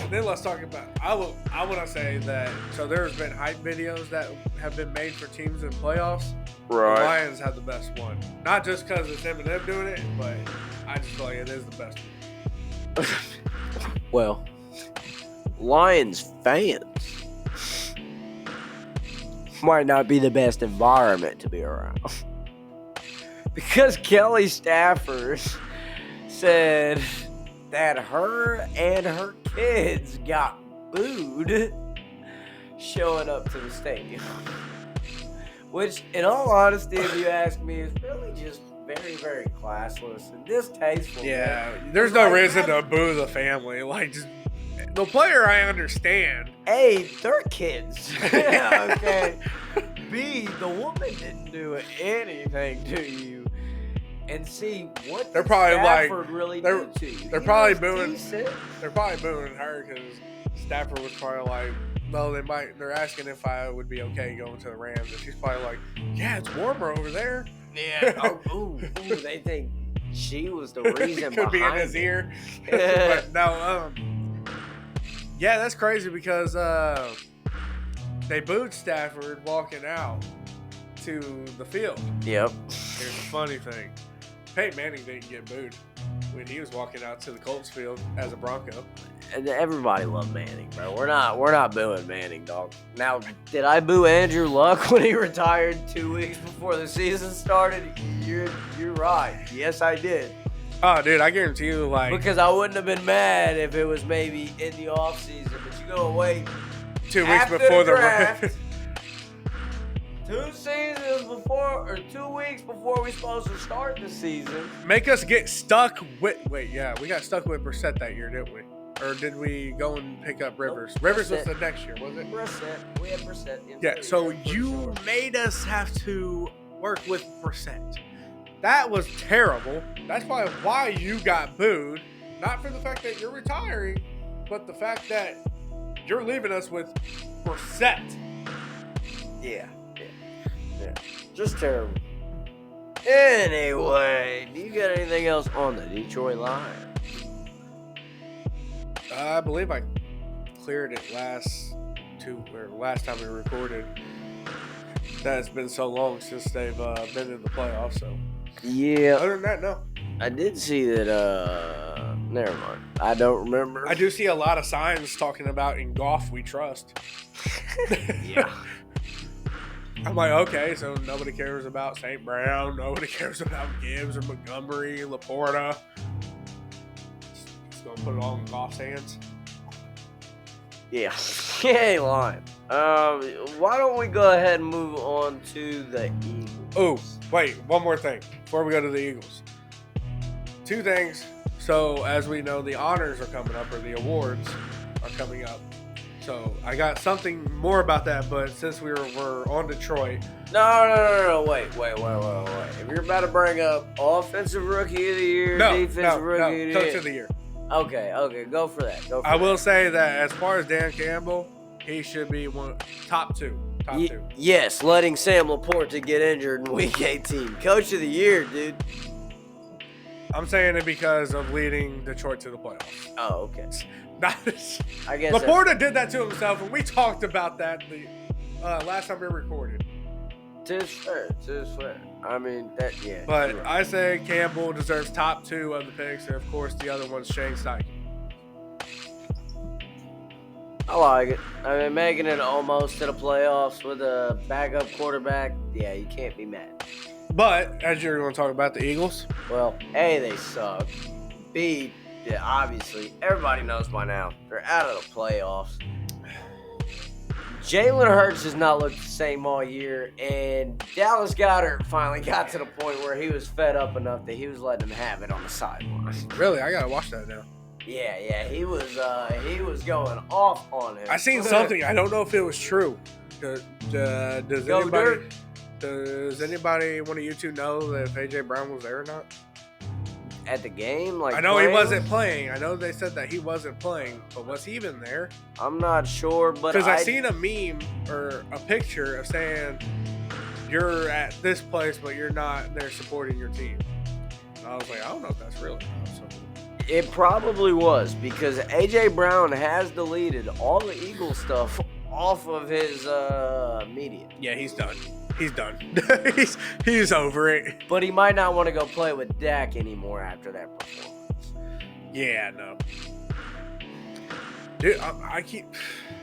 Then let's talk about. I want to say that. So there's been hype videos that have been made for teams in playoffs.
Right.
The Lions have the best one, not just because it's Eminem doing it, but I just feel like it is the best one.
Well, Lions fans might not be the best environment to be around. Because Kelly Stafford said that her and her kids got booed showing up to the stadium. Which, in all honesty, if you ask me, is really just very, very classless and distasteful.
Yeah,
man.
there's no
Like,
reason to boo the family. Like, just the player, I understand.
A, they're kids. Okay. B, the woman didn't do anything to you. And C, what
They're
did
probably like-
Stafford really
they're-
do to you?
they're
He
probably
was
booing-
decent.
They're probably booing her because Stafford was probably like, no, they're asking if I would be okay going to the Rams, and she's probably like, yeah, it's warmer over there.
Yeah. Ooh, they think she was the reason
Could be in
behind
his
it.
ear.
Yeah.
But no, yeah, that's crazy because they booed Stafford walking out to the field.
Yep.
Here's the funny thing: Peyton Manning didn't get booed when he was walking out to the Colts field as a Bronco.
And everybody loved Manning, bro. We're not booing Manning, dog. Now, did I boo Andrew Luck when he retired 2 weeks before the season started? You're right. Yes, I did.
Oh, dude, I guarantee you, like
Because I wouldn't have been mad if it was maybe in the offseason, but you go wait
2 weeks
after
before
the
the
draft. 2 seasons before, or 2 weeks before we supposed to start the season.
make us get stuck with. Wait, yeah, we got stuck with Brissett that year, didn't we? Or did we go and pick up Rivers? Rivers was the next year, was it?
Brissett. We had Brissett.
Yeah, so you made us have to work with Brissett. That was terrible. That's probably why you got booed. Not for the fact that you're retiring, but the fact that you're leaving us with Brissett.
Yeah. Just terrible. Anyway, do you got anything else on the Detroit Lions?
I believe I cleared it last time we recorded. That it's been so long since they've been in the playoffs. So
Yeah,
other than that, no.
I did see that. Never mind. I don't remember.
I do see a lot of signs talking about in golf we trust.
Yeah.
I'm like, okay, so nobody cares about St. Brown, nobody cares about Gibbs or Montgomery, Laporta. Just gonna put it all in golf's hands.
Yeah. Hey, Lion. Why don't we go ahead and move on to the Eagles?
Oh, wait, one more thing before we go to the Eagles. 2 things. So, as we know, the honors are coming up, or the awards are coming up. So, I got something more about that, but since we're on Detroit.
No. Wait. If you're about to bring up Offensive Rookie of the Year, Defensive Rookie of the Year.
Coach of the Year.
Okay, go for that.
I will say that as far as Dan Campbell, he should be top two.
Yes, letting Sam Laporte to get injured in Week 18. Coach of the Year, dude.
I'm saying it because of leading Detroit to the playoffs.
Oh, okay.
Not,
I guess
Laporta did that to himself, and we talked about that the last time we recorded.
Tis fair. I mean, yeah.
But
right.
I say Campbell deserves top 2 of the picks, and of course the other one's Shane Steichen.
I like it. I mean, making it almost to the playoffs with a backup quarterback, yeah, you can't be mad.
But, as you're going to talk about the Eagles,
Well, A, they suck. B, yeah, obviously, everybody knows by now, they're out of the playoffs. Jalen Hurts has not looked the same all year, and Dallas Goedert finally got to the point where he was fed up enough that he was letting him have it on the sideline.
really, I got to watch that now.
Yeah, he was going off on him.
I seen something. I don't know if it was true. Does
Go
anybody?
Dirt.
Does anybody, one of you two, know that if AJ Brown was there or not?
At the game, like
I know
playing?
he wasn't playing. I know they said that he wasn't playing, but was he even there?
I'm not sure, but
Because I seen a meme or a picture of saying you're at this place, but you're not there supporting your team. And I was like, I don't know if that's real or not. So.
It probably was because AJ Brown has deleted all the Eagle stuff off of his media.
Yeah, he's done. He's done. he's over it.
But he might not want to go play with Dak anymore after that performance.
Yeah, no. Dude, I keep...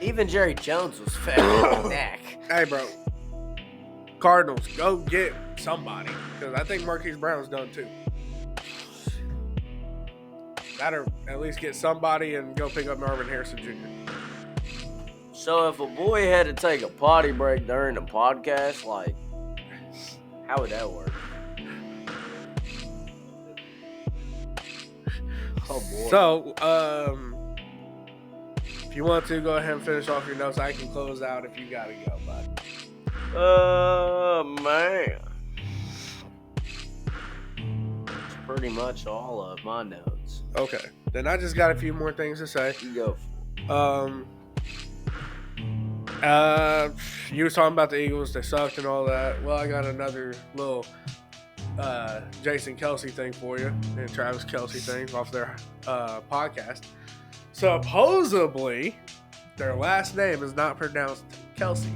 Even Jerry Jones was fed with Dak.
Hey, bro. Cardinals, go get somebody. Because I think Marquise Brown's done too. Better at least get somebody and go pick up Marvin Harrison Jr.
So if a boy had to take a potty break during the podcast, like, how would that work? Oh boy.
So, if you want to, go ahead and finish off your notes. I can close out if you gotta go, bud.
Man. It's pretty much all of my notes.
Okay. Then I just got a few more things to say.
You go.
You was talking about the Eagles, they sucked and all that. Well, I got another little Jason Kelsey thing for you, and Travis Kelsey thing off their podcast. Supposedly, their last name is not pronounced Kelsey.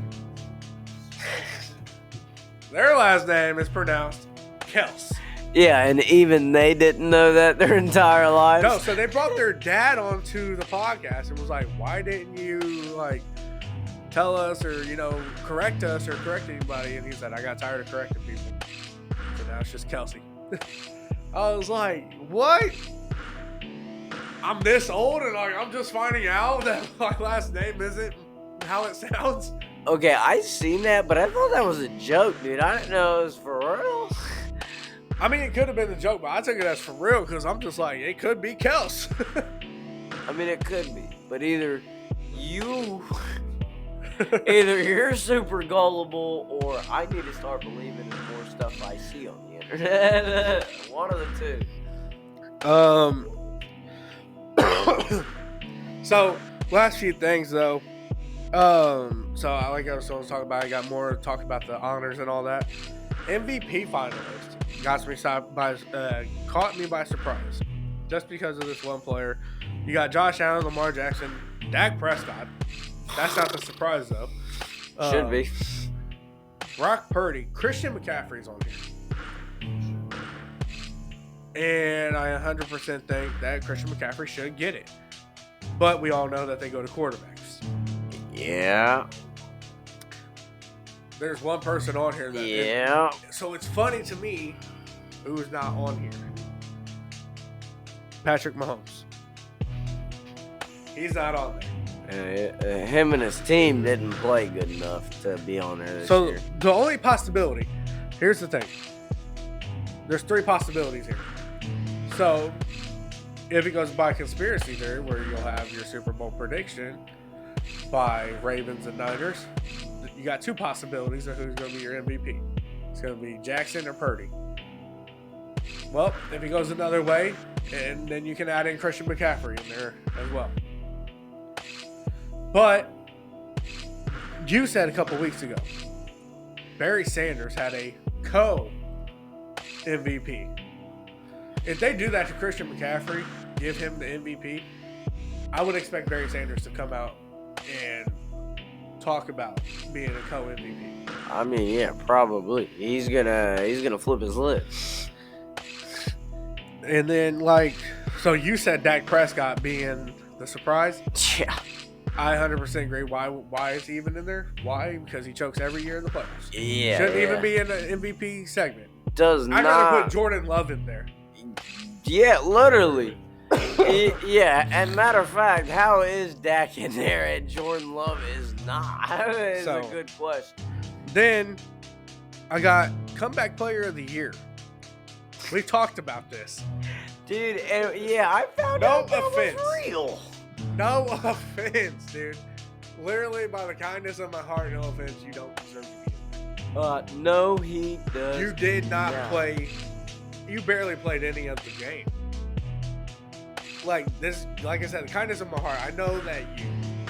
Their last name is pronounced Kels.
Yeah, and even they didn't know that their entire lives.
No, so they brought their dad onto the podcast and was like, "Why didn't you tell us or correct us or correct anybody?" And he said, "I got tired of correcting people, so now it's just Kelsey." I was like, "What? I'm this old and I'm just finding out that my last name isn't how it sounds."
Okay, I seen that, but I thought that was a joke, dude. I didn't know it was for real.
I mean, it could have been a joke, but I took it as for real because I'm just like, it could be Kels.
I mean, it could be, but either you're super gullible, or I need to start believing in more stuff I see on the internet. One of the two.
So last few things though. So like I was talking about, I got more to talk about the honors and all that. MVP finalist caught me by surprise, just because of this one player. You got Josh Allen, Lamar Jackson, Dak Prescott. That's not the surprise though.
Should be.
Brock Purdy, Christian McCaffrey's on here, and I 100% think that Christian McCaffrey should get it. But we all know that they go to quarterbacks.
Yeah.
There's one person on here that
Yeah.
So it's funny to me who's not on here. Patrick Mahomes. He's not on there.
Him and his team didn't play good enough to be on there this year.
The only possibility, here's the thing. There's three possibilities here. So if it goes by conspiracy theory, where you'll have your Super Bowl prediction by Ravens and Niners, you got two possibilities of who's going to be your MVP. It's going to be Jackson or Purdy. Well, if he goes another way, and then you can add in Christian McCaffrey in there as well. But you said a couple weeks ago, Barry Sanders had a co-MVP. If they do that to Christian McCaffrey, give him the MVP, I would expect Barry Sanders to come out and talk about being a co-MVP.
I mean, yeah, probably. He's gonna flip his lip.
And then, so you said Dak Prescott being the surprise.
Yeah.
I 100% agree. Why is he even in there? Why? Because he chokes every year in the playoffs.
Yeah.
Shouldn't even be in the MVP segment.
Does
I'd
not.
rather put Jordan Love in there.
Yeah, literally. Yeah, and matter of fact, how is Dak in there and Jordan Love is not? It's a good question.
Then I got comeback player of the year. We talked about this.
Dude, and yeah, I found
No
out that
offense.
was real.
No offense, dude. Literally, by the kindness of my heart, no offense, you don't deserve to be in there.
No, he does.
You did not
Yeah.
play. You barely played any of the game. Like I said, the kindness of my heart. I know that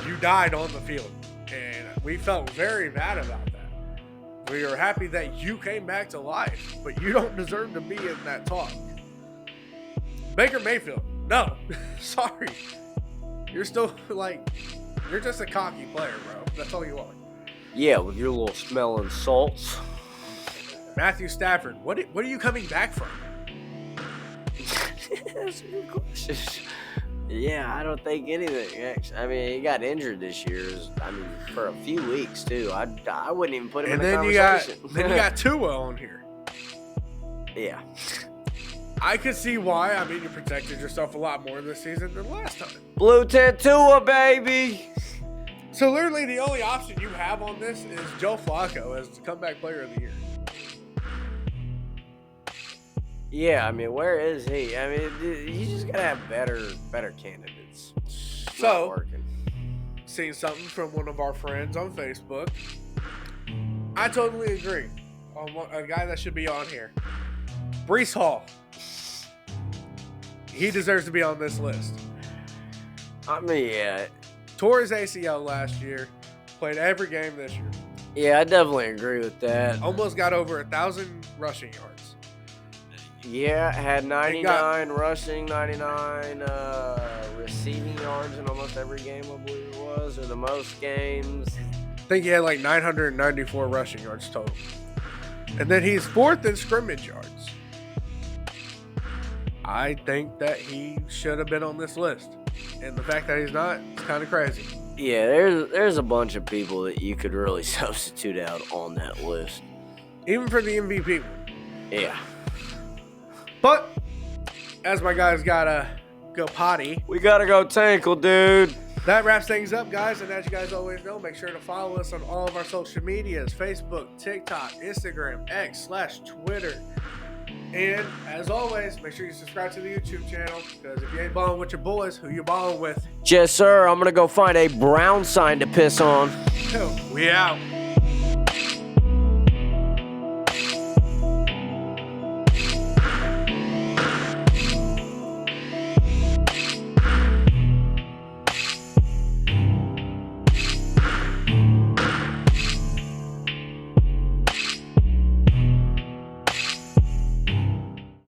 you died on the field, and we felt very bad about that. We are happy that you came back to life, but you don't deserve to be in that talk. Baker Mayfield, no, sorry. You're still you're just a cocky player, bro. That's all you are.
Yeah, with your little smelling salts.
Matthew Stafford, what are you coming back from?
That's a good question. Yeah, I don't think anything. Actually, I mean, he got injured this year. For a few weeks too. I wouldn't even put him
And
in the
then
conversation.
you got Tua on here.
Yeah.
I could see why. I mean, you protected yourself a lot more this season than last time.
Blue Tattoo, baby.
So literally, the only option you have on this is Joe Flacco as the comeback player of the year.
Yeah, I mean, where is he? I mean, you just gotta have better candidates. Not
So,
working.
seen something from one of our friends on Facebook. I totally agree on a guy that should be on here. Breece Hall. He deserves to be on this list.
I mean, yeah.
Tore his ACL last year. Played every game this year.
Yeah, I definitely agree with that.
Almost got over 1,000 rushing yards.
Yeah, had 99 rushing, 99 receiving yards in almost every game, I believe it was, or the most games.
I think he had like 994 rushing yards total. And then he's fourth in scrimmage yards. I think that he should have been on this list. And the fact that he's not, it's kind of crazy.
Yeah, there's a bunch of people that you could really substitute out on that list.
Even for the MVP one.
Yeah.
But, as my guys gotta go potty,
We gotta go tankle, dude.
that wraps things up, guys. And as you guys always know, make sure to follow us on all of our social medias: Facebook, TikTok, Instagram, X/Twitter. And as always, make sure you subscribe to the YouTube channel, because if you ain't balling with your boys, who you balling with?
Yes, sir. I'm gonna go find a brown sign to piss on.
We out.